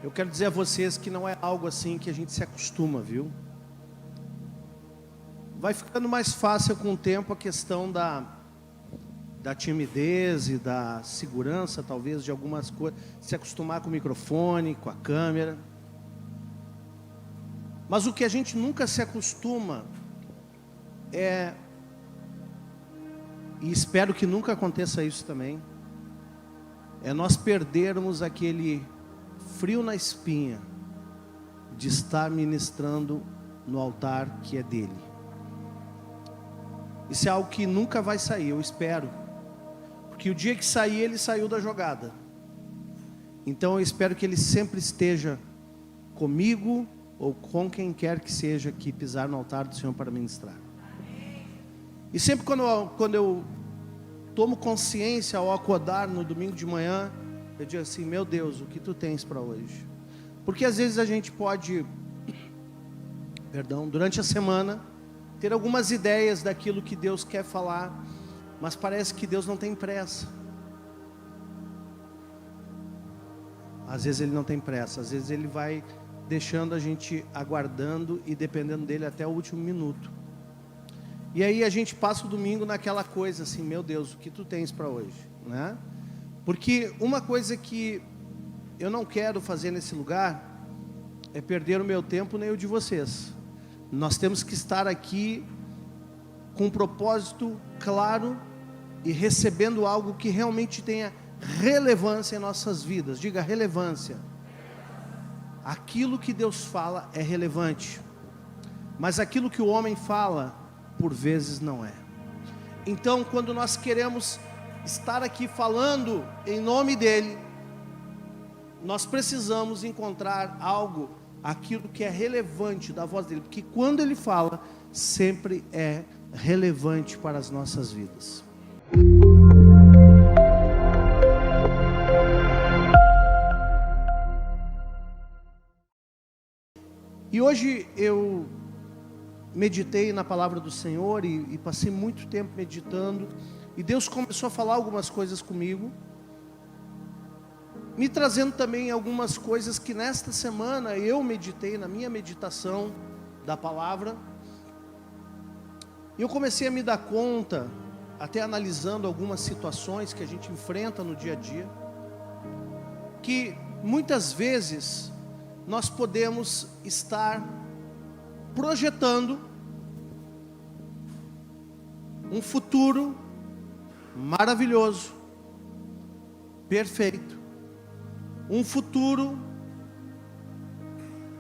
Eu quero dizer a vocês que não é algo assim que a gente se acostuma, viu? Vai ficando mais fácil com o tempo a questão da timidez e da segurança, talvez, de algumas coisas. Se acostumar com o microfone, com a câmera. Mas o que a gente nunca se acostuma é, e espero que nunca aconteça isso também, é nós perdermos aquele frio na espinha de estar ministrando no altar que é dele. Isso é algo que nunca vai sair, eu espero, porque o dia que sair, ele saiu da jogada. Então eu espero que ele sempre esteja comigo ou com quem quer que seja que pisar no altar do Senhor para ministrar. E sempre quando eu tomo consciência ao acordar no domingo de manhã, eu digo assim: meu Deus, o que tu tens para hoje? Porque às vezes a gente pode, durante a semana, ter algumas ideias daquilo que Deus quer falar, mas parece que Deus não tem pressa. Às vezes Ele não tem pressa, às vezes Ele vai deixando a gente aguardando e dependendo dele até o último minuto. E aí a gente passa o domingo naquela coisa assim: meu Deus, o que tu tens para hoje, né? Porque uma coisa que eu não quero fazer nesse lugar é perder o meu tempo nem o de vocês. Nós temos que estar aqui com um propósito claro e recebendo algo que realmente tenha relevância em nossas vidas. Diga relevância. Aquilo que Deus fala é relevante, mas aquilo que o homem fala, por vezes não é. Então, quando nós queremos estar aqui falando em nome dele, nós precisamos encontrar algo, aquilo que é relevante da voz dele, porque quando ele fala, sempre é relevante para as nossas vidas. E hoje eu meditei na palavra do Senhor e passei muito tempo meditando, e Deus começou a falar algumas coisas comigo, me trazendo também algumas coisas que nesta semana eu meditei na minha meditação da palavra. E eu comecei a me dar conta, até analisando algumas situações que a gente enfrenta no dia a dia, que muitas vezes nós podemos estar projetando um futuro maravilhoso, perfeito, um futuro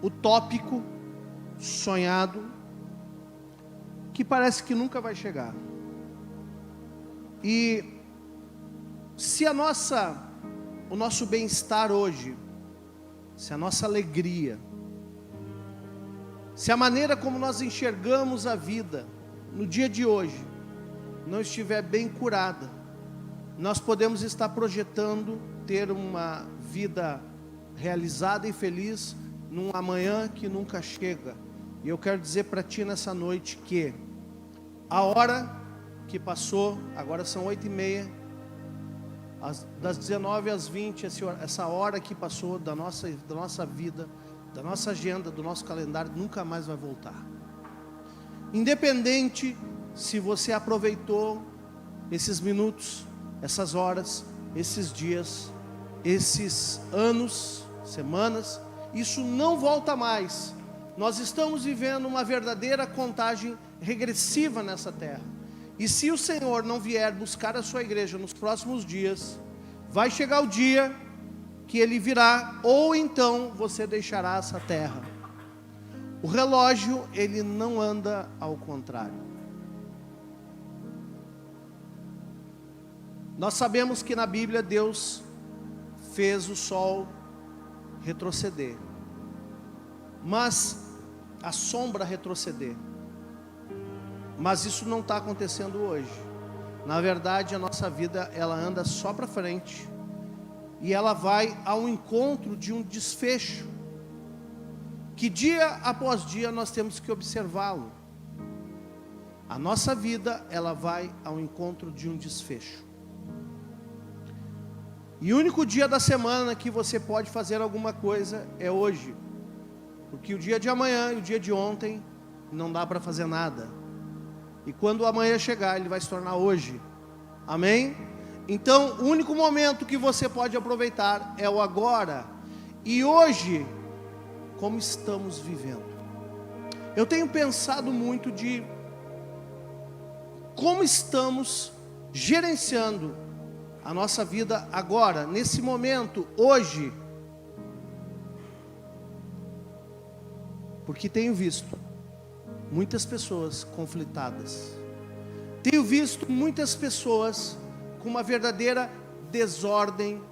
utópico, sonhado, que parece que nunca vai chegar. E se o nosso bem-estar hoje, se a nossa alegria, se a maneira como nós enxergamos a vida no dia de hoje não estiver bem curada, nós podemos estar projetando ter uma vida realizada e feliz num amanhã que nunca chega. E eu quero dizer para ti nessa noite que a hora que passou, agora são 8h30, das 19 às 20, essa hora que passou da nossa vida, da nossa agenda, do nosso calendário, nunca mais vai voltar. Independente se você aproveitou esses minutos, essas horas, esses dias, esses anos, semanas, isso não volta mais. Nós estamos vivendo uma verdadeira contagem regressiva nessa terra. E se o Senhor não vier buscar a sua igreja nos próximos dias, vai chegar o dia que Ele virá, ou então você deixará essa terra. O relógio, ele não anda ao contrário. Nós sabemos que na Bíblia Deus fez o sol retroceder, mas a sombra retroceder. Mas isso não está acontecendo hoje. Na verdade, a nossa vida, ela anda só para frente, e ela vai ao encontro de um desfecho, que dia após dia nós temos que observá-lo. A nossa vida, ela vai ao encontro de um desfecho. E o único dia da semana que você pode fazer alguma coisa é hoje. Porque o dia de amanhã e o dia de ontem não dá para fazer nada. E quando o amanhã chegar, ele vai se tornar hoje. Amém? Então, o único momento que você pode aproveitar é o agora. E hoje, como estamos vivendo? Eu tenho pensado muito de como estamos gerenciando a nossa vida agora, nesse momento, hoje. Porque tenho visto muitas pessoas conflitadas. Tenho visto muitas pessoas com uma verdadeira desordem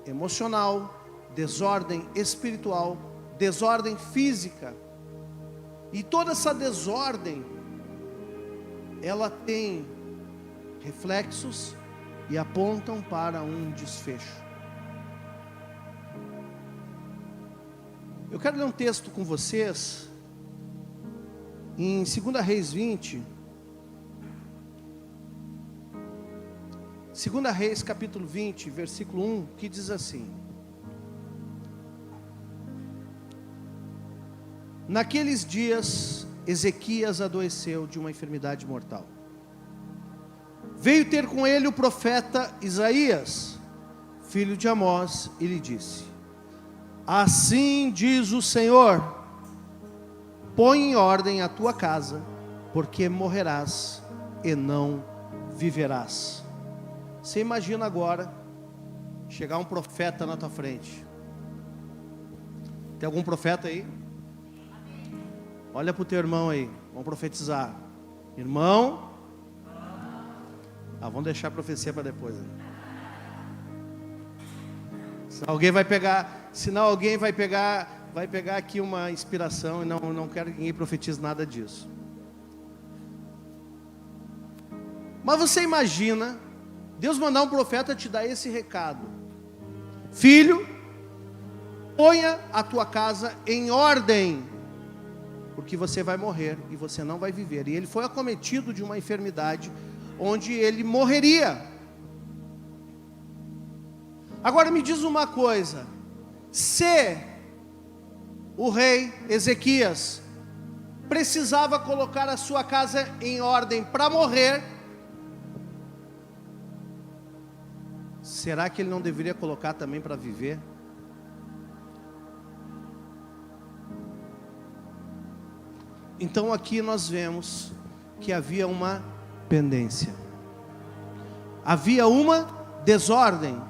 emocional, desordem espiritual, desordem física. E toda essa desordem, ela tem reflexos e apontam para um desfecho. Eu quero ler um texto com vocês, em 2 Reis 20, 2 Reis capítulo 20, versículo 1, que diz assim: Naqueles dias, Ezequias adoeceu de uma enfermidade mortal. Veio ter com ele o profeta Isaías, filho de Amós, e lhe disse: Assim diz o Senhor, põe em ordem a tua casa, porque morrerás e não viverás. Você imagina agora, chegar um profeta na tua frente. Tem algum profeta aí? Olha para o teu irmão aí, vamos profetizar. Irmão, vamos deixar a profecia para depois. Senão alguém vai pegar aqui uma inspiração, e não quero que ninguém profetize nada disso. Mas você imagina Deus mandar um profeta te dar esse recado: filho, ponha a tua casa em ordem, porque você vai morrer e você não vai viver. E ele foi acometido de uma enfermidade onde ele morreria. Agora me diz uma coisa: se o rei Ezequias precisava colocar a sua casa em ordem para morrer, será que ele não deveria colocar também para viver? Então aqui nós vemos que havia uma pendência, havia uma desordem.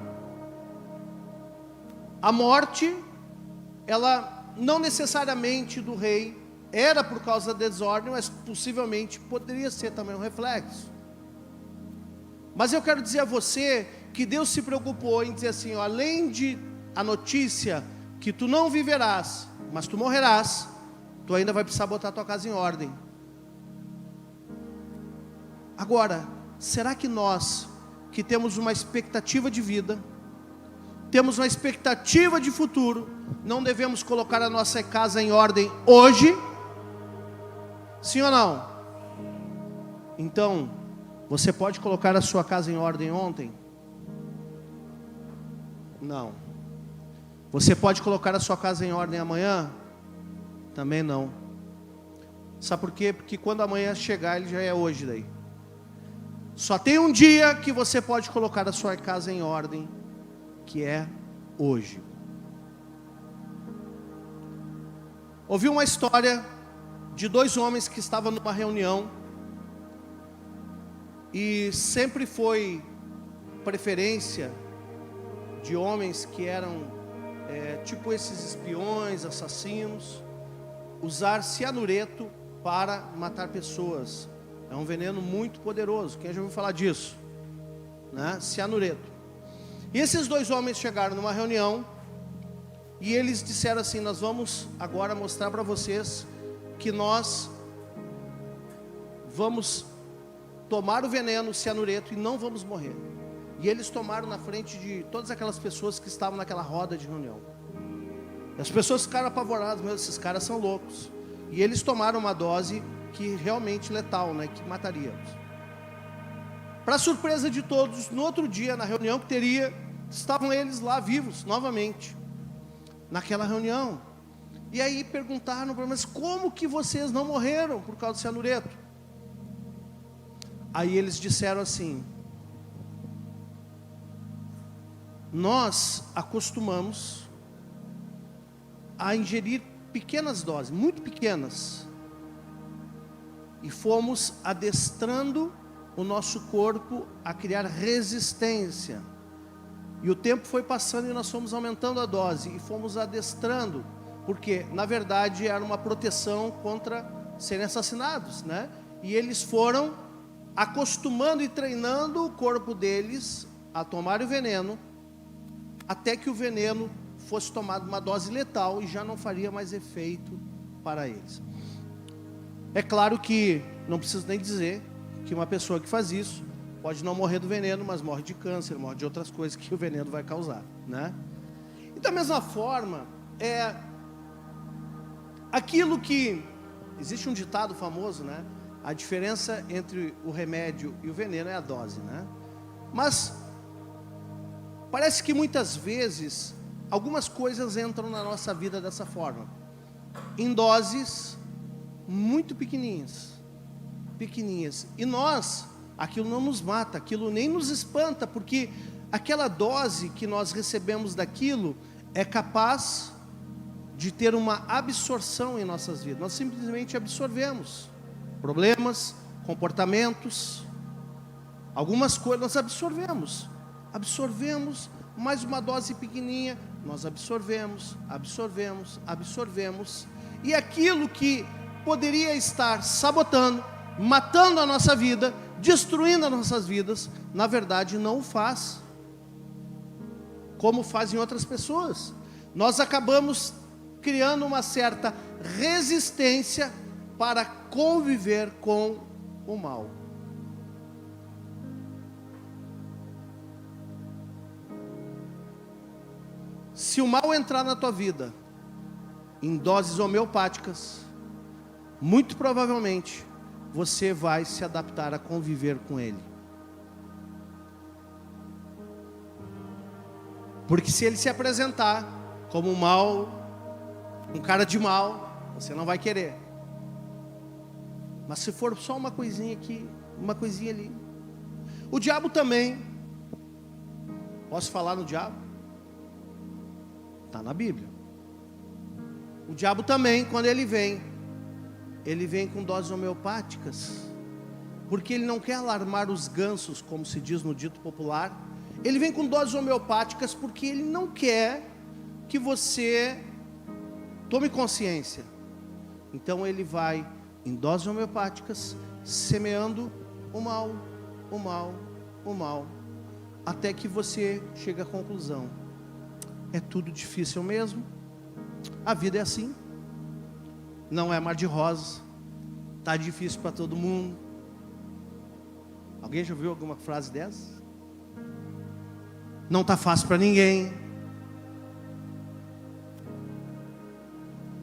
A morte, ela não necessariamente do rei era por causa da desordem, mas possivelmente poderia ser também um reflexo. Mas eu quero dizer a você que Deus se preocupou em dizer assim, ó, além de a notícia que tu não viverás, mas tu morrerás, tu ainda vai precisar botar a tua casa em ordem. Agora, será que nós, que temos uma expectativa de vida, temos uma expectativa de futuro, não devemos colocar a nossa casa em ordem hoje? Sim ou não? Então, você pode colocar a sua casa em ordem ontem? Não. Você pode colocar a sua casa em ordem amanhã? Também não. Sabe por quê? Porque quando amanhã chegar, ele já é hoje daí. Só tem um dia que você pode colocar a sua casa em ordem, que é hoje. Ouvi uma história de dois homens que estavam numa reunião, e sempre foi preferência de homens que eram tipo esses espiões, assassinos, usar cianureto para matar pessoas. É um veneno muito poderoso. Quem já ouviu falar disso? Né? Cianureto. E esses dois homens chegaram numa reunião e eles disseram assim: nós vamos agora mostrar para vocês que nós vamos tomar o veneno, o cianureto, e não vamos morrer. E eles tomaram na frente de todas aquelas pessoas que estavam naquela roda de reunião. E as pessoas ficaram apavoradas: meu, esses caras são loucos. E eles tomaram uma dose que realmente letal, né, que mataria. Para surpresa de todos, no outro dia, na reunião que teria, estavam eles lá vivos, novamente, naquela reunião. E aí perguntaram para eles, mas como que vocês não morreram por causa do cianureto? Aí eles disseram assim: nós acostumamos a ingerir pequenas doses, muito pequenas, e fomos adestrando o nosso corpo a criar resistência, e o tempo foi passando e nós fomos aumentando a dose, e fomos adestrando, porque na verdade era uma proteção contra serem assassinados, né? E eles foram acostumando e treinando o corpo deles a tomar o veneno, até que o veneno fosse tomado uma dose letal e já não faria mais efeito para eles. É claro que não preciso nem dizer que uma pessoa que faz isso pode não morrer do veneno, mas morre de câncer, morre de outras coisas que o veneno vai causar, né? E da mesma forma, aquilo que... Existe um ditado famoso, né? A diferença entre o remédio e o veneno é a dose, né? Mas parece que muitas vezes algumas coisas entram na nossa vida dessa forma, em doses muito pequenininhas, e nós, aquilo não nos mata, aquilo nem nos espanta, porque aquela dose que nós recebemos daquilo é capaz de ter uma absorção em nossas vidas. Nós simplesmente absorvemos problemas, comportamentos, algumas coisas nós absorvemos mais uma dose pequenininha, nós absorvemos, e aquilo que poderia estar sabotando, matando a nossa vida, destruindo as nossas vidas, na verdade não o faz, como fazem outras pessoas. Nós acabamos criando uma certa resistência para conviver com o mal. Se o mal entrar na tua vida em doses homeopáticas, muito provavelmente você vai se adaptar a conviver com ele. Porque se ele se apresentar como um mal, um cara de mal, você não vai querer. Mas se for só uma coisinha aqui, uma coisinha ali. O diabo também. Posso falar no diabo? Está na Bíblia. O diabo também, quando ele vem com doses homeopáticas, porque ele não quer alarmar os gansos, como se diz no dito popular. Ele vem com doses homeopáticas porque ele não quer que você tome consciência. Então ele vai em doses homeopáticas, semeando o mal, até que você chega à conclusão: é tudo difícil mesmo, a vida é assim, não é mar de rosas, está difícil para todo mundo. Alguém já ouviu alguma frase dessa? Não está fácil para ninguém.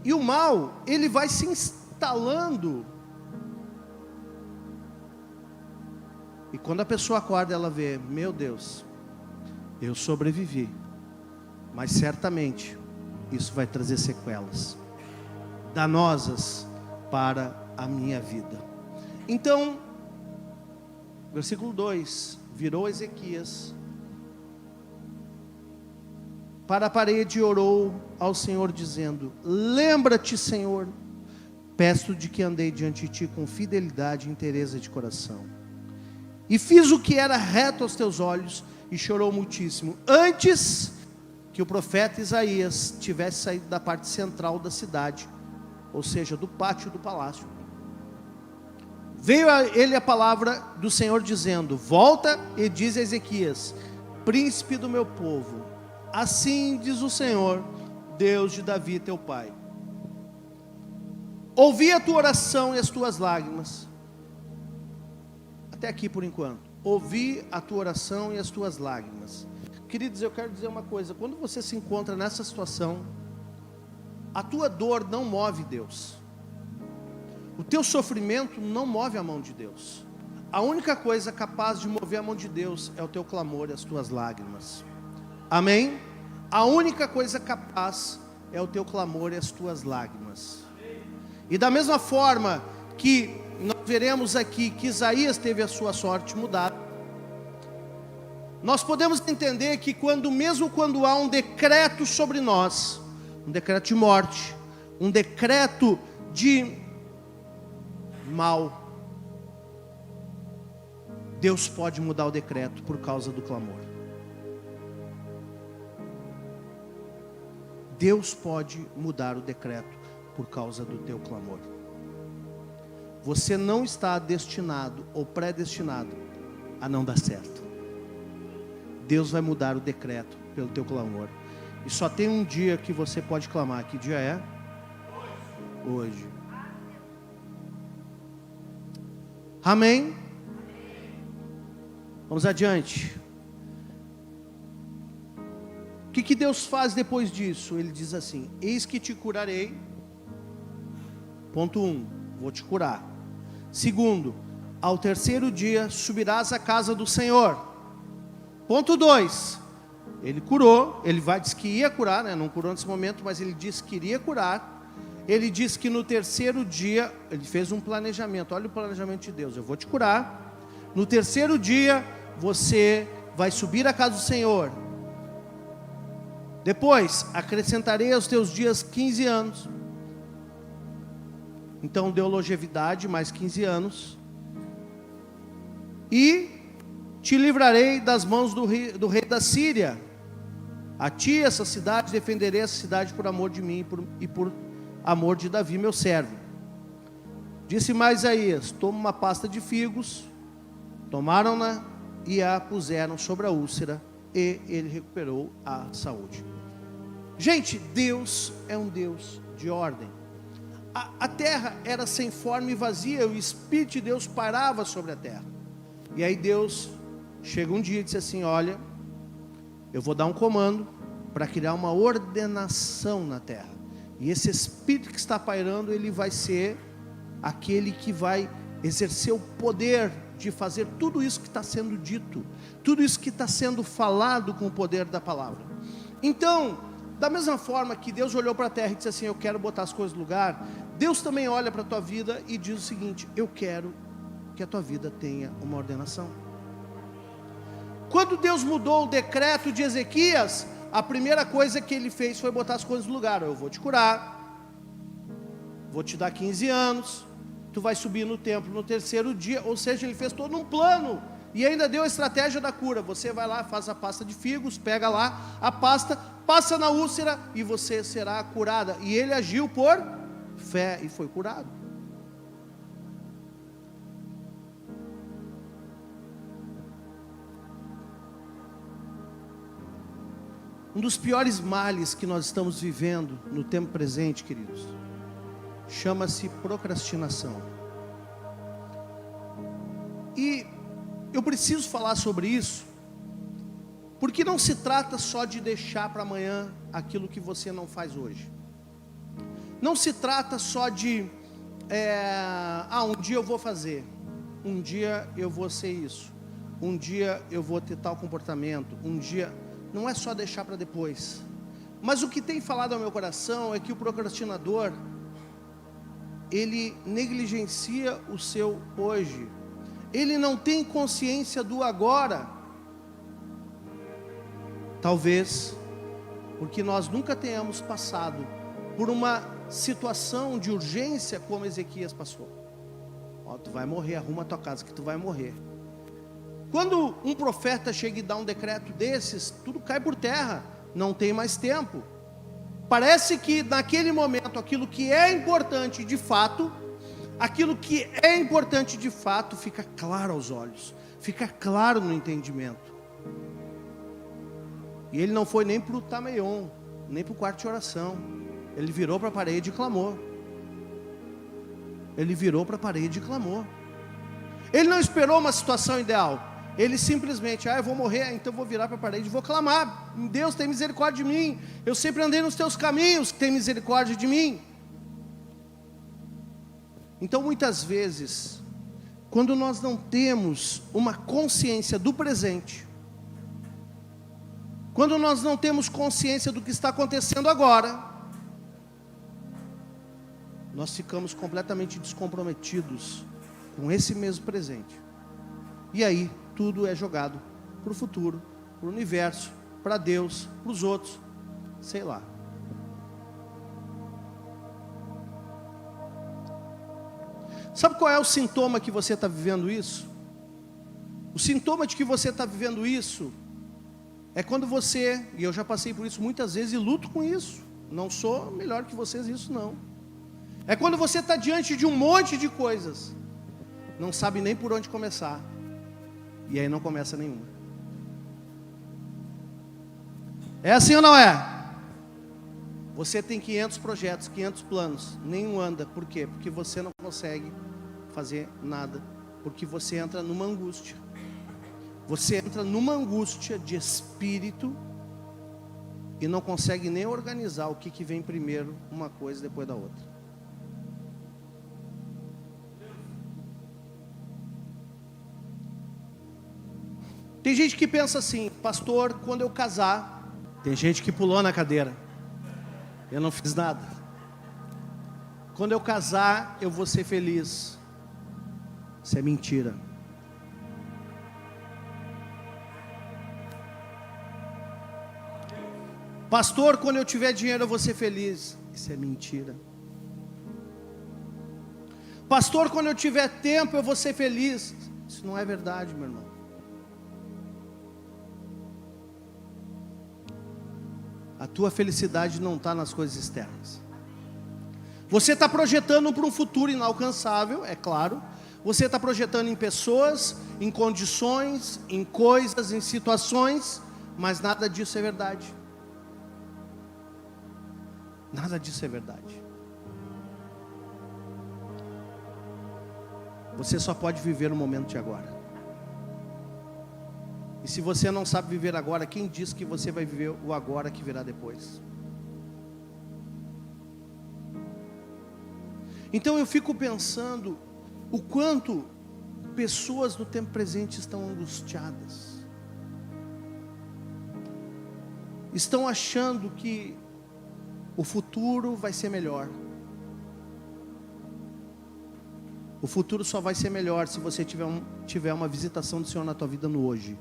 E o mal, ele vai se instalando. E quando a pessoa acorda, ela vê: meu Deus, eu sobrevivi, mas certamente isso vai trazer sequelas danosas para a minha vida. Então, versículo 2: virou Ezequias para a parede e orou ao Senhor, dizendo: lembra-te, Senhor, peço de que andei diante de ti com fidelidade e inteireza de coração, e fiz o que era reto aos teus olhos, e chorou muitíssimo. Antes que o profeta Isaías tivesse saído da parte central da cidade, ou seja, do pátio do palácio, veio a ele a palavra do Senhor dizendo: volta e diz a Ezequias, príncipe do meu povo, assim diz o Senhor, Deus de Davi teu pai: ouvi a tua oração e as tuas lágrimas. Até aqui por enquanto. Ouvi a tua oração e as tuas lágrimas. Queridos, eu quero dizer uma coisa: quando você se encontra nessa situação, a tua dor não move Deus, o teu sofrimento não move a mão de Deus. A única coisa capaz de mover a mão de Deus é o teu clamor e as tuas lágrimas. Amém? A única coisa capaz é o teu clamor e as tuas lágrimas. E da mesma forma que nós veremos aqui que Isaías teve a sua sorte mudada, nós podemos entender que mesmo quando há um decreto sobre nós, um decreto de morte, um decreto de mal, Deus pode mudar o decreto por causa do clamor. Deus pode mudar o decreto por causa do teu clamor. Você não está destinado ou predestinado a não dar certo. Deus vai mudar o decreto pelo teu clamor. E só tem um dia que você pode clamar. Que dia é? Hoje. Amém? Vamos adiante. O que Deus faz depois disso? Ele diz assim: eis que te curarei. Ponto 1, vou te curar. Segundo, ao terceiro dia subirás à casa do Senhor. Ponto 2, ele curou, disse que ia curar, né? Não curou nesse momento, mas ele disse que iria curar. Ele disse que no terceiro dia, ele fez um planejamento. Olha o planejamento de Deus: eu vou te curar. No terceiro dia, você vai subir à casa do Senhor. Depois, acrescentarei aos teus dias 15 anos. Então deu longevidade, mais 15 anos. E te livrarei das mãos do rei da Síria. A ti, essa cidade, defenderei essa cidade por amor de mim e por amor de Davi, meu servo. Disse mais Isaías: toma uma pasta de figos. Tomaram-na e a puseram sobre a úlcera, e ele recuperou a saúde. Gente, Deus é um Deus de ordem. A terra era sem forma e vazia, o Espírito de Deus pairava sobre a terra. E aí Deus chega um dia e diz assim: olha, eu vou dar um comando para criar uma ordenação na terra. E esse Espírito que está pairando, ele vai ser aquele que vai exercer o poder de fazer tudo isso que está sendo dito, tudo isso que está sendo falado com o poder da palavra. Então, da mesma forma que Deus olhou para a terra e disse assim: eu quero botar as coisas no lugar, Deus também olha para a tua vida e diz o seguinte: eu quero que a tua vida tenha uma ordenação. Quando Deus mudou o decreto de Ezequias, a primeira coisa que ele fez foi botar as coisas no lugar. Eu vou te curar, vou te dar 15 anos, tu vai subir no templo no terceiro dia. Ou seja, ele fez todo um plano e ainda deu a estratégia da cura. Você vai lá, faz a pasta de figos, pega lá a pasta, passa na úlcera e você será curada. E ele agiu por fé e foi curado. Um dos piores males que nós estamos vivendo no tempo presente, queridos, chama-se procrastinação. E eu preciso falar sobre isso, porque não se trata só de deixar para amanhã aquilo que você não faz hoje. Não se trata só de, um dia eu vou fazer, um dia eu vou ser isso, um dia eu vou ter tal comportamento, um dia... Não é só deixar para depois. Mas o que tem falado ao meu coração é que o procrastinador, ele negligencia o seu hoje. Ele não tem consciência do agora. Talvez porque nós nunca tenhamos passado por uma situação de urgência como Ezequias passou. Tu vai morrer, arruma a tua casa que tu vai morrer. Quando um profeta chega e dá um decreto desses, tudo cai por terra, não tem mais tempo. Parece que naquele momento, aquilo que é importante de fato, fica claro aos olhos, fica claro no entendimento. E ele não foi nem para o Tameion, nem para o quarto de oração, ele virou para a parede e clamou. Ele não esperou uma situação ideal. Ele simplesmente, eu vou morrer, então vou virar para a parede e vou clamar: Deus, tem misericórdia de mim, eu sempre andei nos teus caminhos, tem misericórdia de mim. Então muitas vezes, quando nós não temos uma consciência do presente, quando nós não temos consciência do que está acontecendo agora, nós ficamos completamente descomprometidos com esse mesmo presente. E aí, tudo é jogado para o futuro, para o universo, para Deus, para os outros, sei lá. Sabe qual é o sintoma que você está vivendo isso? O sintoma de que você está vivendo isso é quando você, e eu já passei por isso muitas vezes e luto com isso, não sou melhor que vocês isso não. É quando você está diante de um monte de coisas, não sabe nem por onde começar, e aí não começa nenhuma. É assim ou não é? Você tem 500 projetos, 500 planos, nenhum anda. Por quê? Porque você não consegue fazer nada, porque você entra numa angústia. Você entra numa angústia de espírito e não consegue nem organizar o que vem primeiro, uma coisa depois da outra. Tem gente que pensa assim, pastor, quando eu casar, tem gente que pulou na cadeira, eu não fiz nada. Quando eu casar, eu vou ser feliz. Isso é mentira. Pastor, quando eu tiver dinheiro eu vou ser feliz. Isso é mentira. Pastor, quando eu tiver tempo eu vou ser feliz. Isso não é verdade, meu irmão. A tua felicidade não está nas coisas externas. Você está projetando para um futuro inalcançável, é claro. Você está projetando em pessoas, em condições, em coisas, em situações, mas nada disso é verdade. Nada disso é verdade. Você só pode viver o momento de agora. E se você não sabe viver agora, quem diz que você vai viver o agora que virá depois? Então eu fico pensando o quanto pessoas no tempo presente estão angustiadas. Estão achando que o futuro vai ser melhor. O futuro só vai ser melhor se você tiver uma visitação do Senhor na tua vida no hoje.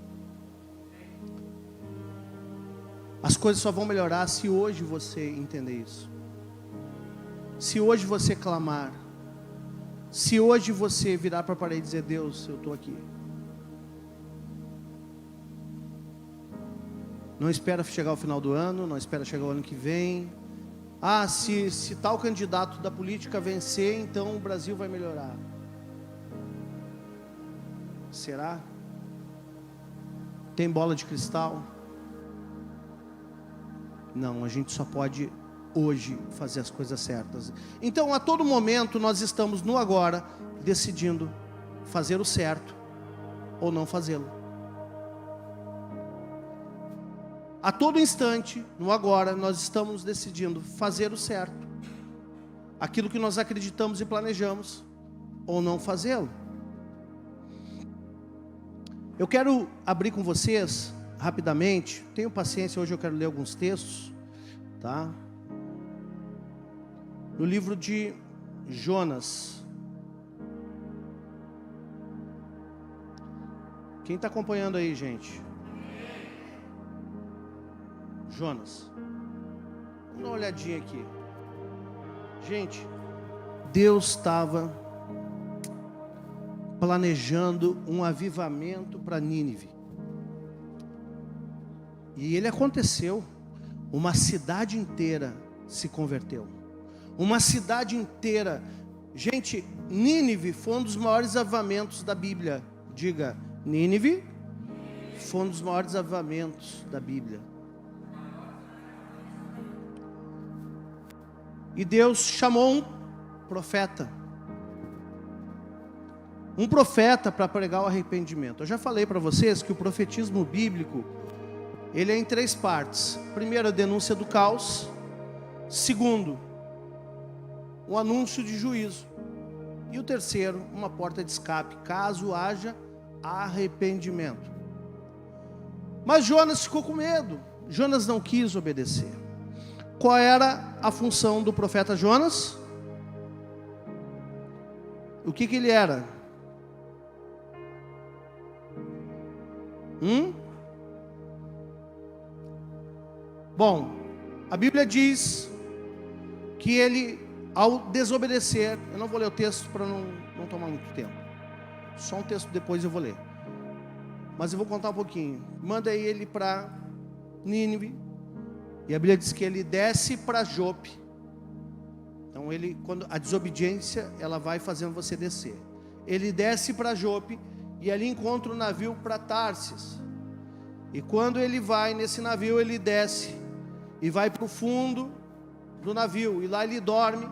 As coisas só vão melhorar se hoje você entender isso. Se hoje você clamar. Se hoje você virar para a parede e dizer, Deus, eu estou aqui. Não espera chegar o final do ano, não espera chegar o ano que vem. Ah, se tal candidato da política vencer, então o Brasil vai melhorar. Será? Tem bola de cristal? Não, a gente só pode hoje fazer as coisas certas. Então a todo momento nós estamos no agora, decidindo fazer o certo ou não fazê-lo. A todo instante, no agora, nós estamos decidindo fazer o certo, aquilo que nós acreditamos e planejamos, ou não fazê-lo. Eu quero abrir com vocês, rapidamente, tenham paciência, hoje eu quero ler alguns textos, tá? No livro de Jonas. Quem está acompanhando aí, gente? Jonas. Vamos dar uma olhadinha aqui. Gente, Deus estava planejando um avivamento para Nínive. E ele aconteceu. Uma cidade inteira se converteu. Uma cidade inteira. Gente, Nínive foi um dos maiores avivamentos da Bíblia. Diga, Nínive foi um dos maiores avivamentos da Bíblia. E Deus chamou um profeta. Um profeta para pregar o arrependimento. Eu já falei para vocês que o profetismo bíblico, ele é em 3 partes. Primeiro, a denúncia do caos. Segundo, o anúncio de juízo. E o terceiro, uma porta de escape, caso haja arrependimento. Mas Jonas ficou com medo. Jonas não quis obedecer. Qual era a função do profeta Jonas? O que ele era? Bom, a Bíblia diz que ele, ao desobedecer, eu não vou ler o texto para não tomar muito tempo, só um texto depois eu vou ler, mas eu vou contar um pouquinho. Manda ele para Nínive, e a Bíblia diz que ele desce para Jope. Então quando a desobediência, ela vai fazendo você descer. Ele desce para Jope, e ali encontra um navio para Tarsis. E quando ele vai nesse navio, ele desce e vai para o fundo do navio, e lá ele dorme.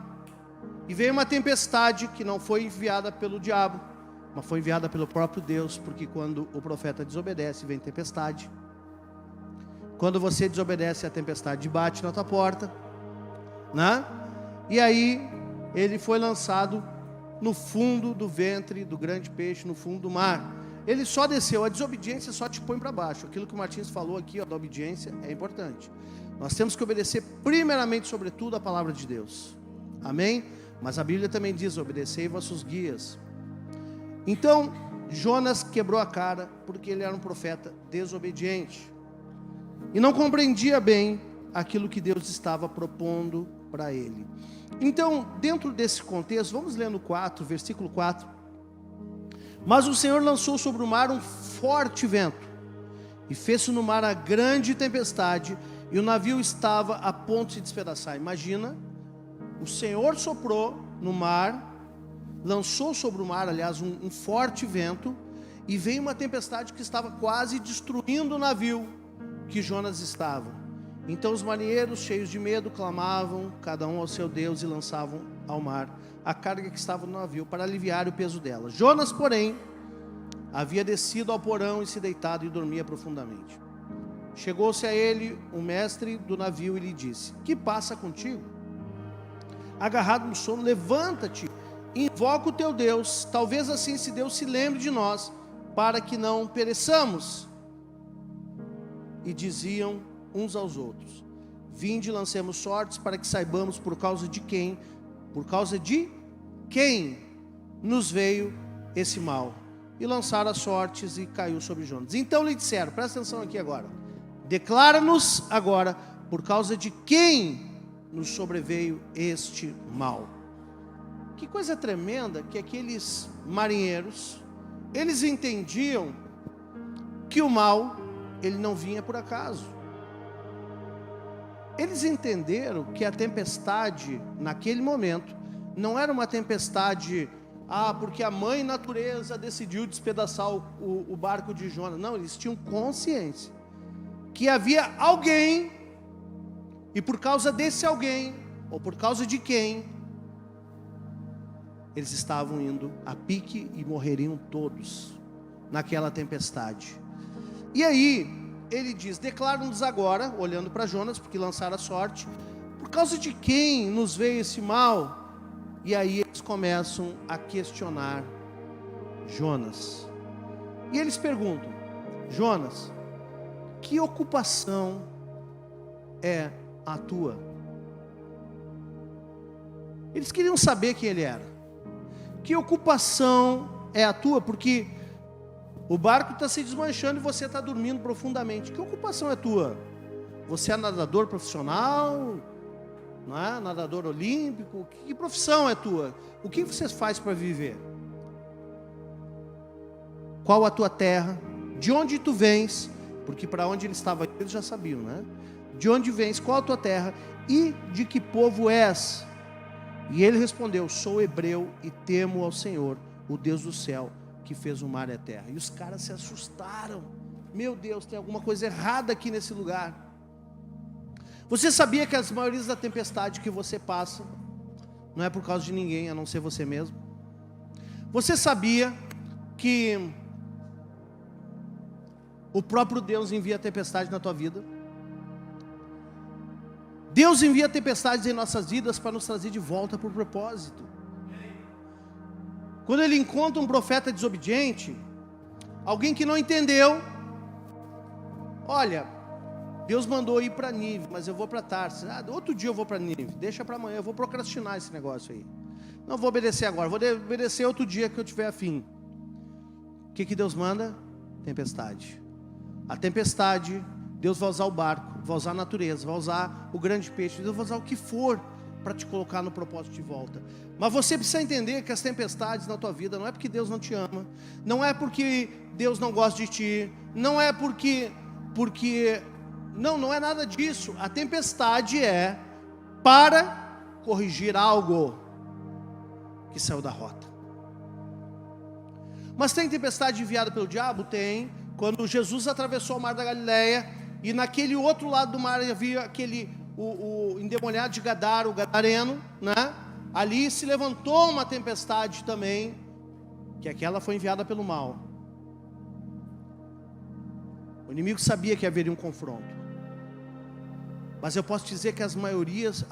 E veio uma tempestade que não foi enviada pelo diabo, mas foi enviada pelo próprio Deus, porque quando o profeta desobedece, vem tempestade. Quando você desobedece, a tempestade bate na tua porta, né? E aí ele foi lançado no fundo do ventre do grande peixe, no fundo do mar. Ele só desceu. A desobediência só te põe para baixo. Aquilo que o Martins falou aqui, da obediência, é importante. Nós temos que obedecer primeiramente, sobretudo, a palavra de Deus. Amém? Mas a Bíblia também diz: obedecei vossos guias. Então, Jonas quebrou a cara, porque ele era um profeta desobediente, e não compreendia bem aquilo que Deus estava propondo para ele. Então, dentro desse contexto, vamos ler no 4, versículo 4. Mas o Senhor lançou sobre o mar um forte vento, e fez-se no mar a grande tempestade, e o navio estava a ponto de se despedaçar. Imagina, o Senhor soprou no mar, lançou sobre o mar, aliás, um forte vento, e veio uma tempestade que estava quase destruindo o navio que Jonas estava. Então os marinheiros, cheios de medo, clamavam, cada um ao seu Deus, e lançavam ao mar a carga que estava no navio, para aliviar o peso dela. Jonas, porém, havia descido ao porão e se deitado, e dormia profundamente. Chegou-se a ele o mestre do navio e lhe disse: que passa contigo? Agarrado no sono, levanta-te, invoca o teu Deus, talvez assim esse Deus se lembre de nós, para que não pereçamos. E diziam uns aos outros: vinde, lancemos sortes, para que saibamos por causa de quem nos veio esse mal. E lançaram as sortes, e caiu sobre Jonas. Então lhe disseram, presta atenção aqui agora, declara-nos agora por causa de quem nos sobreveio este mal. Que coisa tremenda, que aqueles marinheiros, eles entendiam que o mal, ele não vinha por acaso. Eles entenderam que a tempestade, naquele momento, não era uma tempestade, porque a mãe natureza decidiu despedaçar o barco de Jonas. Não, eles tinham consciência que havia alguém, e por causa desse alguém, ou por causa de quem, eles estavam indo a pique e morreriam todos naquela tempestade. E aí ele diz: declara-nos agora, olhando para Jonas, porque lançaram a sorte, por causa de quem nos veio esse mal? E aí eles começam a questionar Jonas. E eles perguntam: Jonas, que ocupação é a tua? Eles queriam saber quem ele era. Que ocupação é a tua? Porque o barco está se desmanchando e você está dormindo profundamente. Que ocupação é tua? Você é nadador profissional? Não é? Nadador olímpico? Que profissão é tua? O que você faz para viver? Qual a tua terra? De onde tu vens? Porque para onde ele estava, eles já sabiam, né? De onde vens? Qual a tua terra? E de que povo és? E ele respondeu: sou hebreu e temo ao Senhor, o Deus do céu, que fez o mar e a terra. E os caras se assustaram. Meu Deus, tem alguma coisa errada aqui nesse lugar. Você sabia que as maiorias da tempestade que você passa não é por causa de ninguém, a não ser você mesmo? Você sabia que o próprio Deus envia a tempestade na tua vida? Deus envia tempestades em nossas vidas para nos trazer de volta para o propósito. Quando ele encontra um profeta desobediente, alguém que não entendeu, olha, Deus mandou ir para Nínive, mas eu vou para Tarsis. Outro dia eu vou para Nínive, deixa para amanhã, eu vou procrastinar esse negócio aí. Não vou obedecer agora, vou obedecer outro dia que eu tiver afim. O que Deus manda? Tempestade. A tempestade, Deus vai usar o barco, vai usar a natureza, vai usar o grande peixe, Deus vai usar o que for para te colocar no propósito de volta. Mas você precisa entender que as tempestades na tua vida não é porque Deus não te ama, não é porque Deus não gosta de ti, não é porque não é nada disso. A tempestade é para corrigir algo que saiu da rota. Mas tem tempestade enviada pelo diabo? Tem. Quando Jesus atravessou o mar da Galileia, e naquele outro lado do mar havia o endemoniado de Gadara, o gadareno, né? Ali se levantou uma tempestade também, que aquela foi enviada pelo mal. O inimigo sabia que haveria um confronto. Mas eu posso dizer que a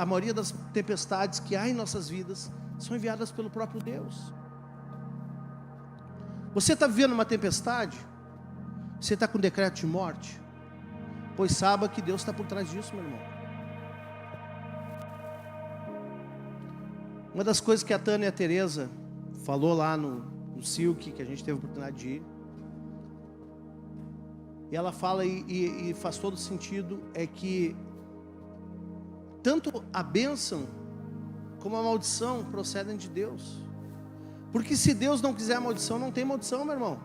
maioria das tempestades que há em nossas vidas são enviadas pelo próprio Deus. Você está vivendo uma tempestade? Você está com decreto de morte? Pois saiba que Deus está por trás disso, meu irmão. Uma das coisas que a Tânia e a Tereza falou lá no Silk, que a gente teve a oportunidade de ir, e ela fala e faz todo sentido, é que tanto a bênção como a maldição procedem de Deus. Porque se Deus não quiser a maldição, não tem maldição, meu irmão.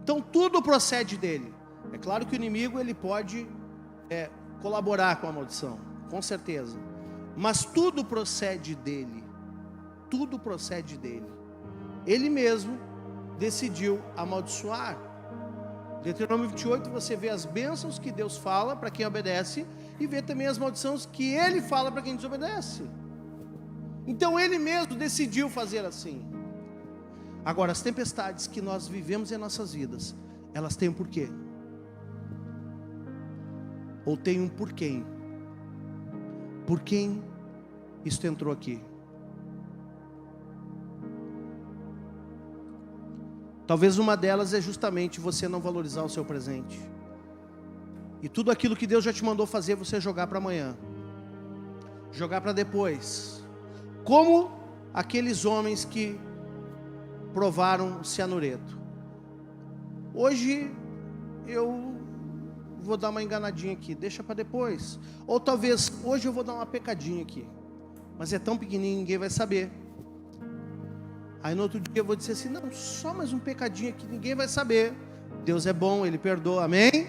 Então tudo procede dele. É claro que o inimigo ele pode colaborar com a maldição, com certeza. Mas tudo procede dele. Tudo procede dele. Ele mesmo decidiu amaldiçoar. Deuteronômio 28, você vê as bênçãos que Deus fala para quem obedece, e vê também as maldições que Ele fala para quem desobedece. Então Ele mesmo decidiu fazer assim. Agora, as tempestades que nós vivemos em nossas vidas, elas têm um porquê. Ou tem um porquê. Por quem isso entrou aqui? Talvez uma delas é justamente você não valorizar o seu presente. E tudo aquilo que Deus já te mandou fazer, você jogar para amanhã. Jogar para depois. Como aqueles homens que provaram o cianureto. Hoje eu vou dar uma enganadinha aqui, deixa para depois. Ou talvez hoje eu vou dar uma pecadinha aqui. Mas é tão pequenininho, ninguém vai saber. Aí no outro dia eu vou dizer assim, não, só mais um pecadinho aqui, ninguém vai saber. Deus é bom, Ele perdoa, amém?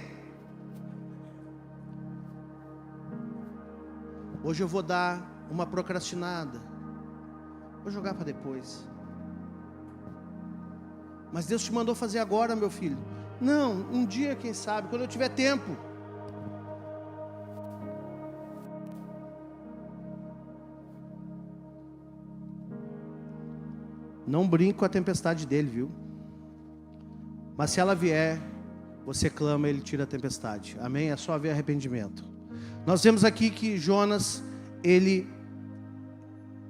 Hoje eu vou dar uma procrastinada, vou jogar para depois. Mas Deus te mandou fazer agora, meu filho. Não, um dia quem sabe, quando eu tiver tempo. Não brinque com a tempestade dele, viu? Mas se ela vier, você clama, ele tira a tempestade. Amém? É só haver arrependimento. Nós vemos aqui que Jonas, ele,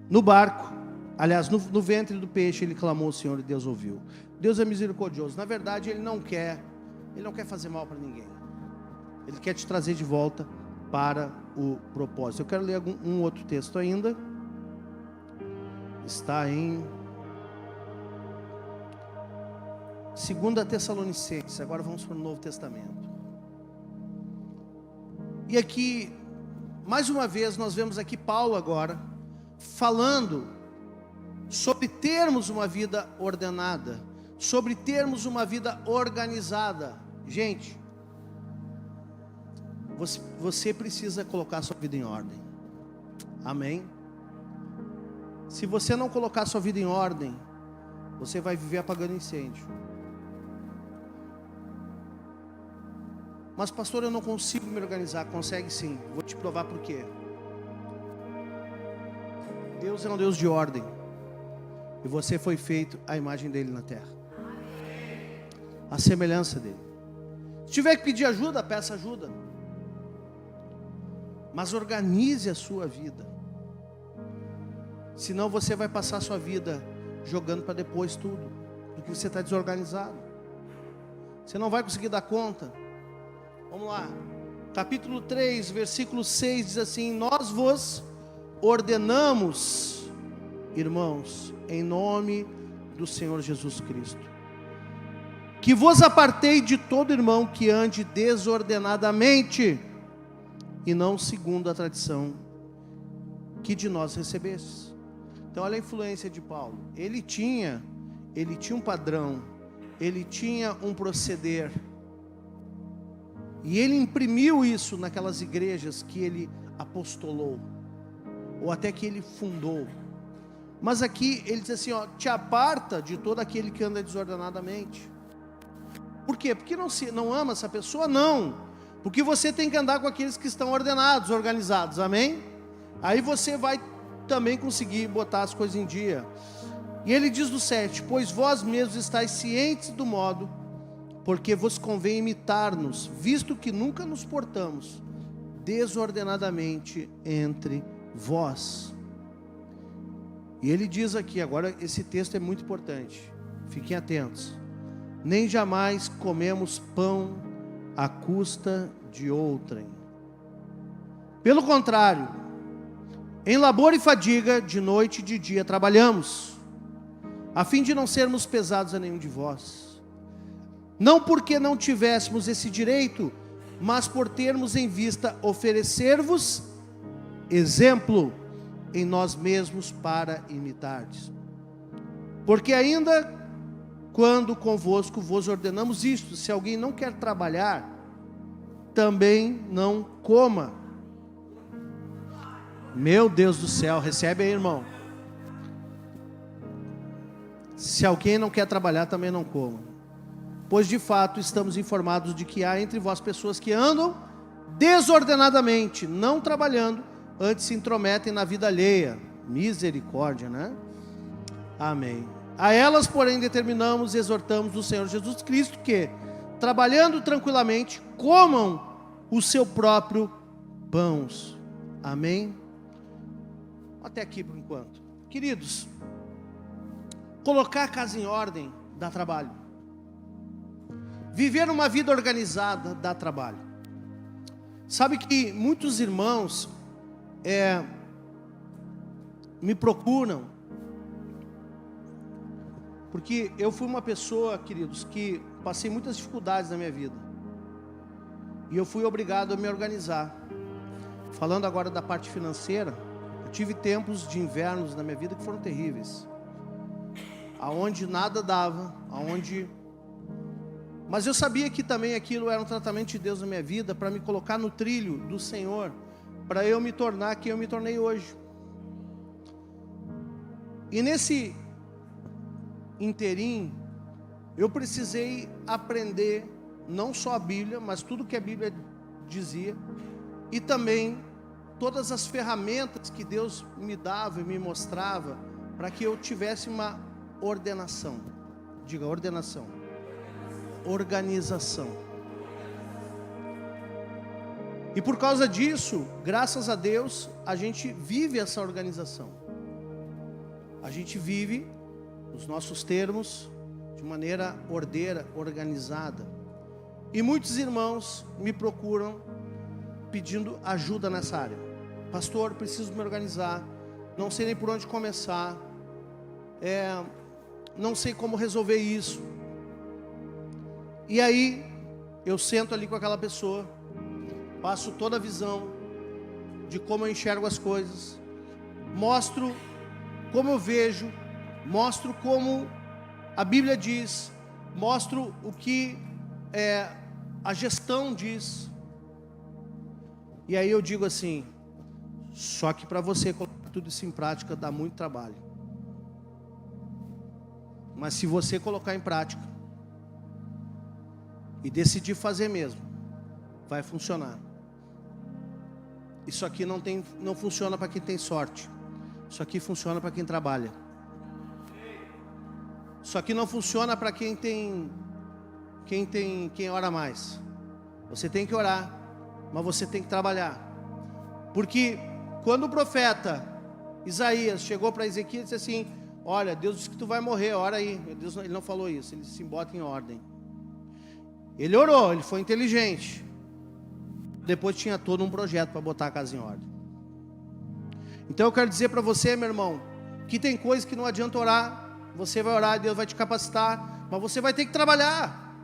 no barco, aliás, no ventre do peixe, ele clamou ao Senhor e Deus ouviu. Deus é misericordioso. Na verdade, Ele não quer fazer mal para ninguém. Ele quer te trazer de volta para o propósito. Eu quero ler um outro texto ainda. Está em 2 Tessalonicenses. Agora vamos para o Novo Testamento. E aqui, mais uma vez, nós vemos aqui Paulo agora falando sobre termos uma vida ordenada, sobre termos uma vida organizada. Gente, você precisa colocar a sua vida em ordem. Amém? Se você não colocar a sua vida em ordem, você vai viver apagando incêndio. Mas pastor, eu não consigo me organizar. Consegue sim, vou te provar por quê. Deus é um Deus de ordem. E você foi feito à imagem dele na terra, a semelhança dele. Se tiver que pedir ajuda, peça ajuda. Mas organize a sua vida. Senão você vai passar a sua vida jogando para depois tudo, porque você está desorganizado. Você não vai conseguir dar conta. Vamos lá. capítulo 3, versículo 6, diz assim: nós vos ordenamos, irmãos, em nome do Senhor Jesus Cristo, que vos apartei de todo irmão que ande desordenadamente, e não segundo a tradição que de nós recebestes. Então olha a influência de Paulo. Ele tinha um padrão, ele tinha um proceder, e ele imprimiu isso naquelas igrejas que ele apostolou, ou até que ele fundou. Mas aqui ele diz assim, te aparta de todo aquele que anda desordenadamente. Por quê? Porque não ama essa pessoa? Não, porque você tem que andar com aqueles que estão ordenados, organizados, amém? Aí você vai também conseguir botar as coisas em dia. E ele diz no 7, pois vós mesmos estáis cientes do modo, porque vos convém imitar-nos, visto que nunca nos portamos desordenadamente entre vós. E ele diz aqui, agora esse texto é muito importante, fiquem atentos: nem jamais comemos pão à custa de outrem. Pelo contrário, em labor e fadiga, de noite e de dia trabalhamos, a fim de não sermos pesados a nenhum de vós. Não porque não tivéssemos esse direito, mas por termos em vista oferecer-vos exemplo em nós mesmos para imitardes. Porque ainda quando convosco vos ordenamos isto: se alguém não quer trabalhar, também não coma. Meu Deus do céu, recebe aí, irmão. Se alguém não quer trabalhar, também não coma. Pois de fato estamos informados de que há entre vós pessoas que andam desordenadamente, não trabalhando, antes se intrometem na vida alheia. Misericórdia, né? Amém. A elas, porém, determinamos e exortamos o Senhor Jesus Cristo que, trabalhando tranquilamente, comam o seu próprio pão. Amém? Até aqui por enquanto. Queridos, colocar a casa em ordem dá trabalho. Viver uma vida organizada dá trabalho. Sabe que muitos irmãos me procuram, porque eu fui uma pessoa, queridos, que passei muitas dificuldades na minha vida, e eu fui obrigado a me organizar. Falando agora da parte financeira, eu tive tempos de invernos na minha vida que foram terríveis, aonde nada dava, mas eu sabia que também aquilo era um tratamento de Deus na minha vida, para me colocar no trilho do Senhor, para eu me tornar quem eu me tornei hoje. E nesse interim, eu precisei aprender não só a Bíblia, mas tudo que a Bíblia dizia, e também todas as ferramentas que Deus me dava e me mostrava, para que eu tivesse uma ordenação. Diga, ordenação. Organização. E por causa disso, graças a Deus, a gente vive essa organização. A gente vive os nossos termos de maneira ordeira, organizada. E muitos irmãos me procuram pedindo ajuda nessa área. Pastor, preciso me organizar, não sei nem por onde começar, não sei como resolver isso. E aí eu sento ali com aquela pessoa, passo toda a visão de como eu enxergo as coisas, mostro como eu vejo, mostro como a Bíblia diz, mostro o que a gestão diz. E aí eu digo assim: só que para você colocar tudo isso em prática dá muito trabalho. Mas se você colocar em prática e decidir fazer mesmo, vai funcionar. Isso aqui não funciona para quem tem sorte. Isso aqui funciona para quem trabalha. Isso aqui não funciona para quem ora mais. Você tem que orar, mas você tem que trabalhar. Porque quando o profeta Isaías chegou para Ezequiel e disse assim: olha, Deus disse que tu vai morrer, ora aí. Deus, ele não falou isso, ele se bota em ordem. Ele orou, ele foi inteligente. depois tinha todo um projeto para botar a casa em ordem. Então eu quero dizer para você, meu irmão, que tem coisas que não adianta orar. Você vai orar e Deus vai te capacitar, mas você vai ter que trabalhar.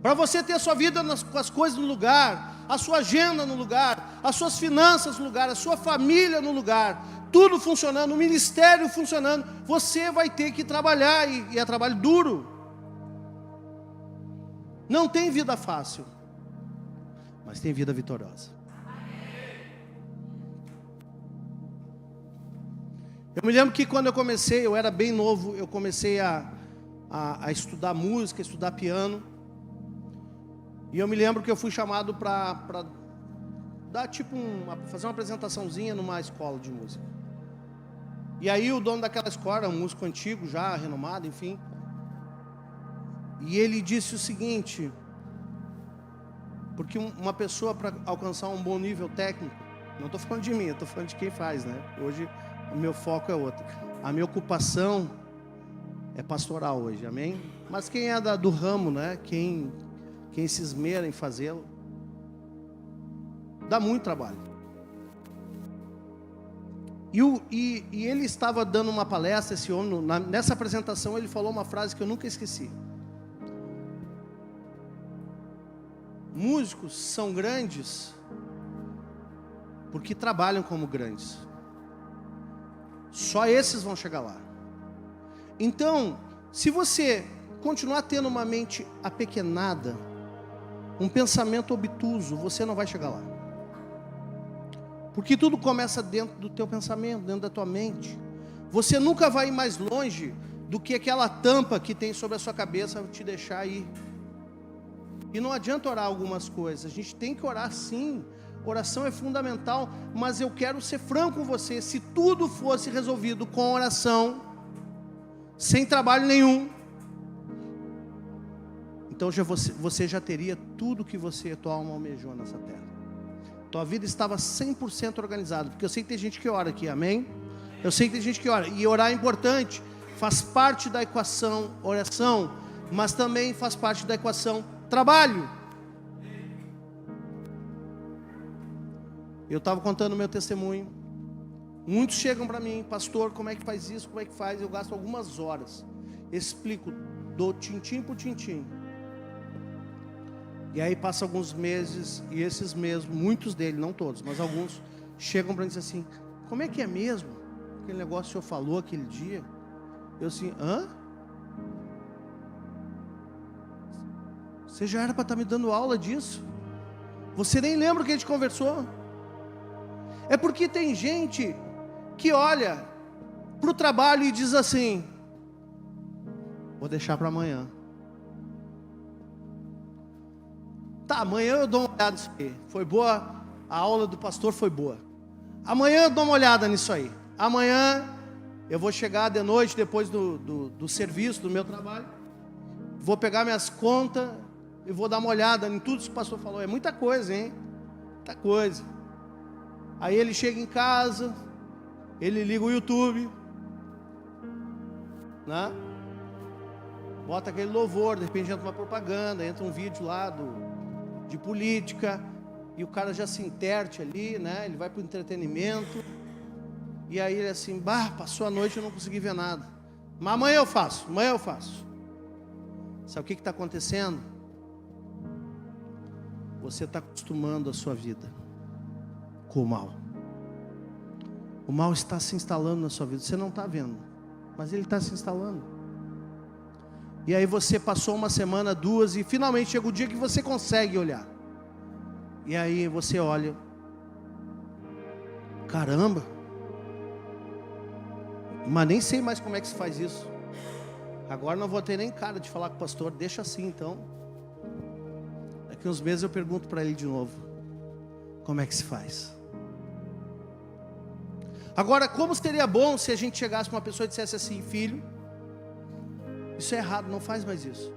Para você ter a sua vida com as coisas no lugar, a sua agenda no lugar, as suas finanças no lugar, a sua família no lugar, tudo funcionando, o ministério funcionando, você vai ter que trabalhar, e é trabalho duro. Não tem vida fácil, mas tem vida vitoriosa. Eu me lembro que quando eu comecei, eu era bem novo, eu comecei a estudar música, estudar piano. E eu me lembro que eu fui chamado para dar fazer uma apresentaçãozinha numa escola de música. E aí o dono daquela escola, um músico antigo já, renomado, enfim. E ele disse o seguinte, porque uma pessoa para alcançar um bom nível técnico, não estou falando de mim, eu estou falando de quem faz, né? Hoje o meu foco é outro. A minha ocupação é pastoral hoje, amém? Mas quem é do ramo, né? Quem se esmera em fazê-lo, dá muito trabalho. E ele estava dando uma palestra, esse homem, nessa apresentação ele falou uma frase que eu nunca esqueci. Músicos são grandes porque trabalham como grandes. Só esses vão chegar lá. Então, se você continuar tendo uma mente apequenada, um pensamento obtuso, você não vai chegar lá. Porque tudo começa dentro do teu pensamento, dentro da tua mente. Você nunca vai ir mais longe do que aquela tampa que tem sobre a sua cabeça te deixar ir. E não adianta orar algumas coisas, a gente tem que orar sim. Oração é fundamental, mas eu quero ser franco com você. Se tudo fosse resolvido com oração, sem trabalho nenhum, então você já teria tudo que tua alma almejou nessa terra. Tua vida estava 100% organizada. Porque eu sei que tem gente que ora aqui, amém? Eu sei que tem gente que ora. E orar é importante. Faz parte da equação oração. Mas também faz parte da equação trabalho. Eu estava contando o meu testemunho. Muitos chegam para mim, pastor, como é que faz isso, como é que faz? Eu gasto algumas horas. Explico, dou tintim por tintim. E aí passa alguns meses, e esses mesmos, muitos deles, não todos, mas alguns, chegam para mim e dizem assim, como é que é mesmo? Aquele negócio que o senhor falou aquele dia. Eu assim, hã? Você já era para estar me dando aula disso? Você nem lembra o que a gente conversou? É porque tem gente que olha para o trabalho e diz assim, vou deixar para amanhã. Tá, amanhã eu dou uma olhada nisso aí. Foi boa, a aula do pastor foi boa. Amanhã eu dou uma olhada nisso aí. Amanhã eu vou chegar de noite, depois do serviço, do meu trabalho. Vou pegar minhas contas e vou dar uma olhada em tudo que o pastor falou. É muita coisa, hein? Muita coisa. Aí ele chega em casa, ele liga o YouTube, né? Bota aquele louvor, de repente entra uma propaganda, entra um vídeo lá de política, e o cara já se interte ali, né? Ele vai para o entretenimento, e aí ele assim, passou a noite e eu não consegui ver nada. Mas amanhã eu faço. Sabe o que está acontecendo? Você está acostumando a sua vida com o mal. O mal está se instalando na sua vida. Você não está vendo, mas ele está se instalando. E aí você passou uma semana, duas, e finalmente chega o dia que você consegue olhar. E aí você olha, caramba, mas nem sei mais como é que se faz isso. Agora não vou ter nem cara de falar com o pastor, deixa assim então. Daqui uns meses eu pergunto para ele de novo, como é que se faz? Agora, como seria bom se a gente chegasse para uma pessoa e dissesse assim, filho, isso é errado, não faz mais isso.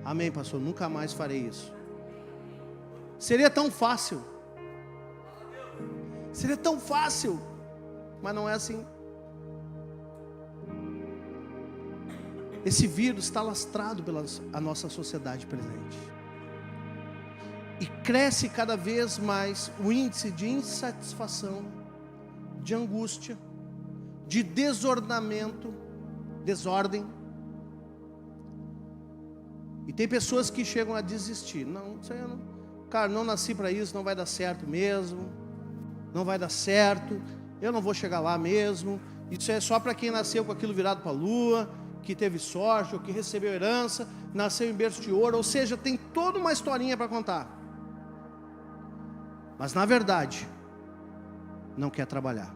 Amém, pastor, nunca mais farei isso. Seria tão fácil. Seria tão fácil, mas não é assim. Esse vírus está lastrado pela a nossa sociedade presente. E cresce cada vez mais o índice de insatisfação, de angústia, de desordem. E tem pessoas que chegam a desistir. Não, isso aí eu não, cara, não nasci para isso, não vai dar certo mesmo. Não vai dar certo, eu não vou chegar lá mesmo. Isso é só para quem nasceu com aquilo virado para a lua, que teve sorte, ou que recebeu herança, nasceu em berço de ouro. Ou seja, tem toda uma historinha para contar. Mas na verdade, não quer trabalhar.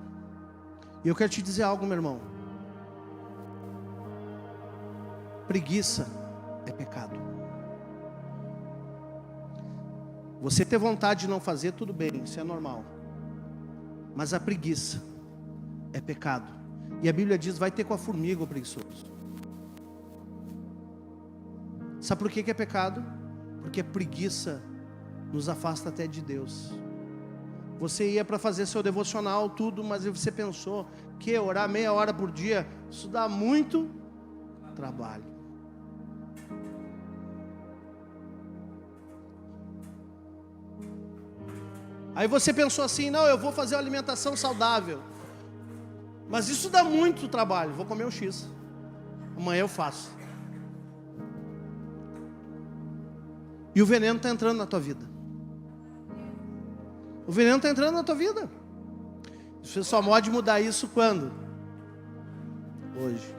E eu quero te dizer algo, meu irmão. Preguiça é pecado. Você ter vontade de não fazer, tudo bem, isso é normal. Mas a preguiça é pecado. E a Bíblia diz, vai ter com a formiga o preguiçoso. Sabe por que é pecado? Porque a preguiça nos afasta até de Deus. Você ia para fazer seu devocional, tudo, mas você pensou que orar meia hora por dia, isso dá muito trabalho. Aí você pensou assim, não, eu vou fazer uma alimentação saudável. Mas isso dá muito trabalho, vou comer um X. Amanhã eu faço. E o veneno está entrando na tua vida. O veneno está entrando na tua vida. Você só pode mudar isso quando? Hoje.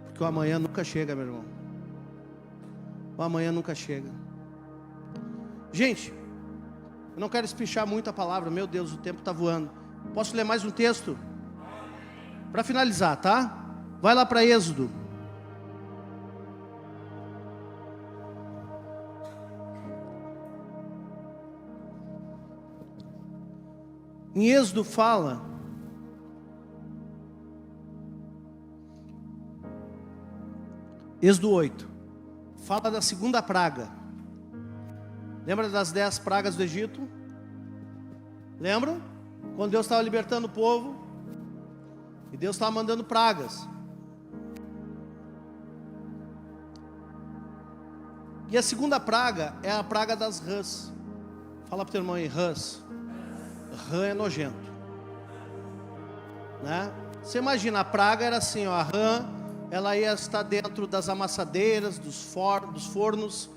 Porque o amanhã nunca chega, meu irmão. O amanhã nunca chega. Gente, eu não quero espichar muito a palavra. Meu Deus, o tempo está voando. Posso ler mais um texto? Para finalizar, tá? Vai lá para Êxodo. Em Êxodo fala, Êxodo 8, fala da segunda praga. Lembra das 10 pragas do Egito? Lembram? Quando Deus estava libertando o povo, e Deus estava mandando pragas. E a segunda praga é a praga das rãs. Fala para o teu irmão aí, rãs. Rã é nojento, né? Você imagina, a praga era assim, ó, a rã, ela ia estar dentro das amassadeiras, dos fornos,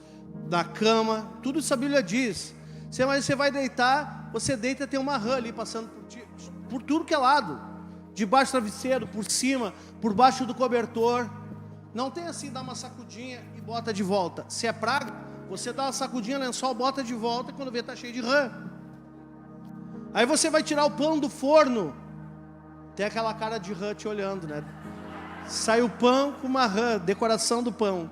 da cama, tudo isso a Bíblia diz. Você vai deitar, você deita, tem uma rã ali passando por tudo que é lado, debaixo do travesseiro, por cima, por baixo do cobertor. Não tem assim, dá uma sacudinha e bota de volta. Se é praga, você dá uma sacudinha, lençol, bota de volta, e quando vê, está cheio de rã. Aí você vai tirar o pão do forno, tem aquela cara de rã te olhando, né? Sai o pão com uma rã, decoração do pão.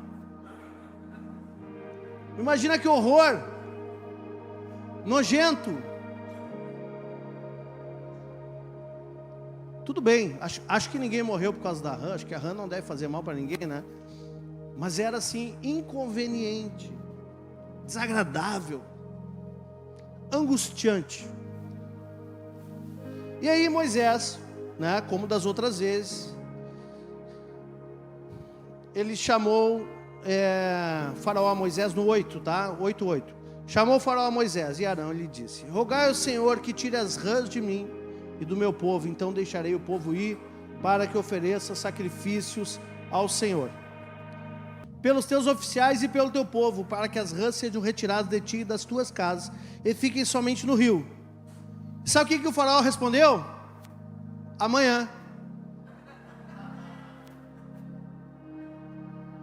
Imagina que horror, nojento. Tudo bem, acho que ninguém morreu por causa da rã, acho que a rã não deve fazer mal para ninguém, né? Mas era assim, inconveniente, desagradável, angustiante. E aí Moisés, né, como das outras vezes, ele chamou Faraó a Moisés no 8, tá? 8:8. Chamou o Faraó a Moisés e Arão, ele disse: rogai ao Senhor que tire as rãs de mim e do meu povo, então deixarei o povo ir, para que ofereça sacrifícios ao Senhor. Pelos teus oficiais e pelo teu povo, para que as rãs sejam retiradas de ti e das tuas casas, e fiquem somente no rio. Sabe o que o Faraó respondeu? Amanhã.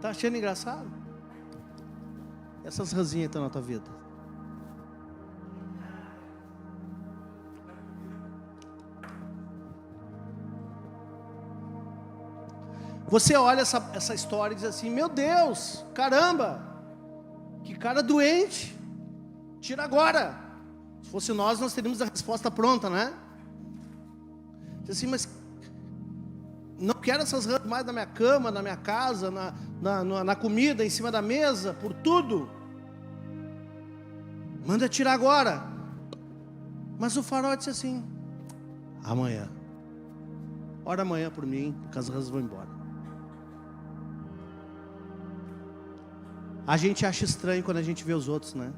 Tá achando engraçado? Essas rãzinhas estão na tua vida. Você olha essa história e diz assim: meu Deus, caramba, que cara doente, tira agora. Se fosse nós teríamos a resposta pronta, né? Diz assim, mas não quero essas rãs mais na minha cama, na minha casa, na comida, em cima da mesa, por tudo. Manda tirar agora. Mas o Faraó disse assim: amanhã. Ora amanhã por mim, porque as rãs vão embora. A gente acha estranho quando a gente vê os outros, né?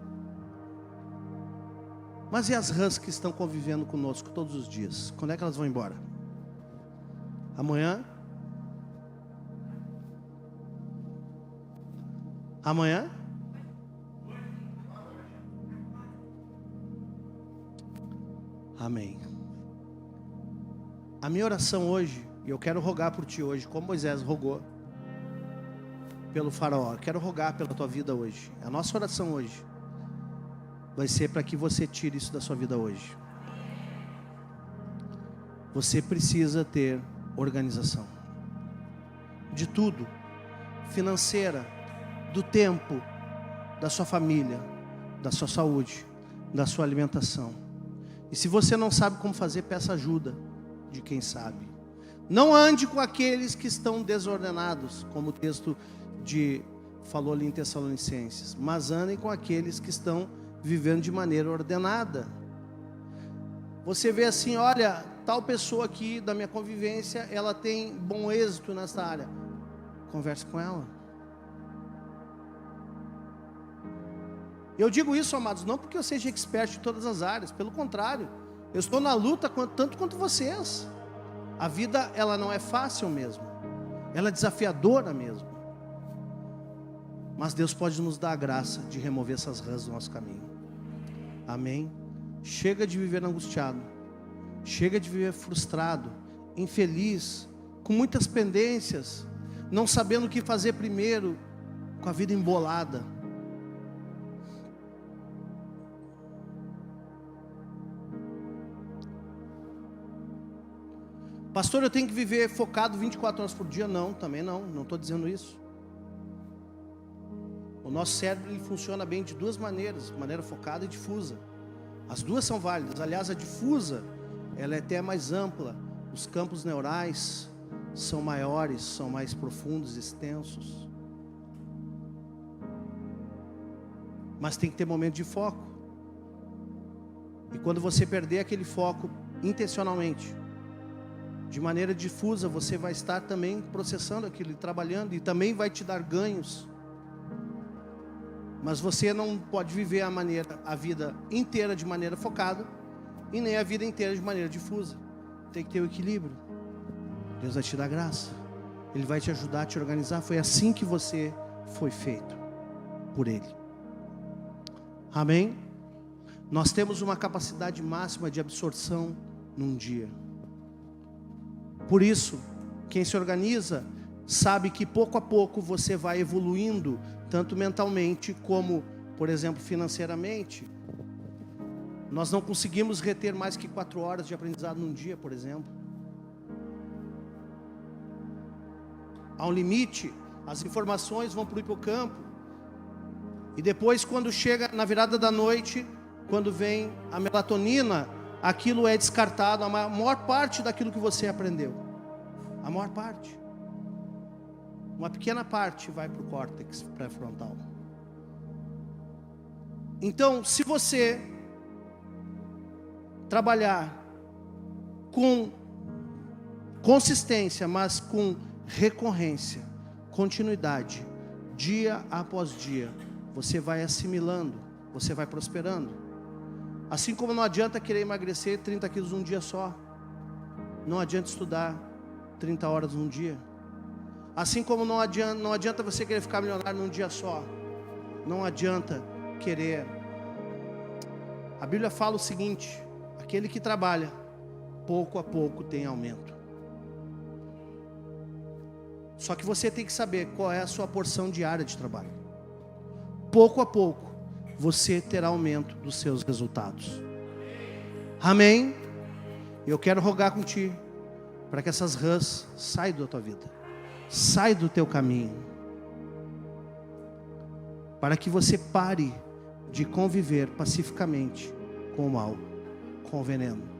Mas e as rãs que estão convivendo conosco todos os dias? Quando é que elas vão embora? Amanhã? Amanhã? Amém. A minha oração hoje, e eu quero rogar por ti hoje, como Moisés rogou pelo faraó, eu quero rogar pela tua vida hoje. A nossa oração hoje vai ser para que você tire isso da sua vida hoje. Você precisa ter organização de tudo, financeira, do tempo, da sua família, da sua saúde, da sua alimentação. E se você não sabe como fazer, peça ajuda de quem sabe. Não ande com aqueles que estão desordenados, como o texto falou ali em Tessalonicenses, mas andem com aqueles que estão vivendo de maneira ordenada. Você vê assim, olha, tal pessoa aqui da minha convivência, ela tem bom êxito nessa área. Converse com ela. Eu digo isso, amados, não porque eu seja expert em todas as áreas, pelo contrário, eu estou na luta tanto quanto vocês. A vida, ela não é fácil mesmo, ela é desafiadora mesmo. Mas Deus pode nos dar a graça de remover essas rãs do nosso caminho. Amém? Chega de viver angustiado, chega de viver frustrado, infeliz, com muitas pendências, não sabendo o que fazer primeiro, com a vida embolada. Pastor, eu tenho que viver focado 24 horas por dia? Não, também não estou dizendo isso. O nosso cérebro ele funciona bem de duas maneiras, maneira focada e difusa. As duas são válidas. Aliás, a difusa, ela é até mais ampla. Os campos neurais são maiores, são mais profundos, extensos. Mas tem que ter momento de foco. E quando você perder aquele foco intencionalmente, de maneira difusa, você vai estar também processando aquilo, trabalhando, e também vai te dar ganhos. Mas você não pode viver a vida inteira de maneira focada, e nem a vida inteira de maneira difusa. Tem que ter o equilíbrio. Deus vai te dar graça, Ele vai te ajudar a te organizar. Foi assim que você foi feito por Ele. Amém? Nós temos uma capacidade máxima de absorção num dia. Por isso, quem se organiza sabe que pouco a pouco você vai evoluindo, tanto mentalmente como, por exemplo, financeiramente. Nós não conseguimos reter mais que 4 horas de aprendizado num dia, por exemplo. Há um limite, as informações vão para o hipocampo. E depois, quando chega na virada da noite, quando vem a melatonina, aquilo é descartado, a maior parte daquilo que você aprendeu. A maior parte. Uma pequena parte vai para o córtex pré-frontal. Então, se você trabalhar com consistência, mas com recorrência, continuidade, dia após dia, você vai assimilando, você vai prosperando. Assim como não adianta querer emagrecer 30 quilos num dia só, não adianta estudar 30 horas num dia. Assim como não adianta você querer ficar milionário num dia só, não adianta querer. A Bíblia fala o seguinte: aquele que trabalha, pouco a pouco tem aumento. Só que você tem que saber qual é a sua porção diária de trabalho. Pouco a pouco, você terá aumento dos seus resultados. Amém? Eu quero rogar contigo, para que essas rãs saiam da tua vida, saiam do teu caminho, para que você pare de conviver pacificamente com o mal, com o veneno.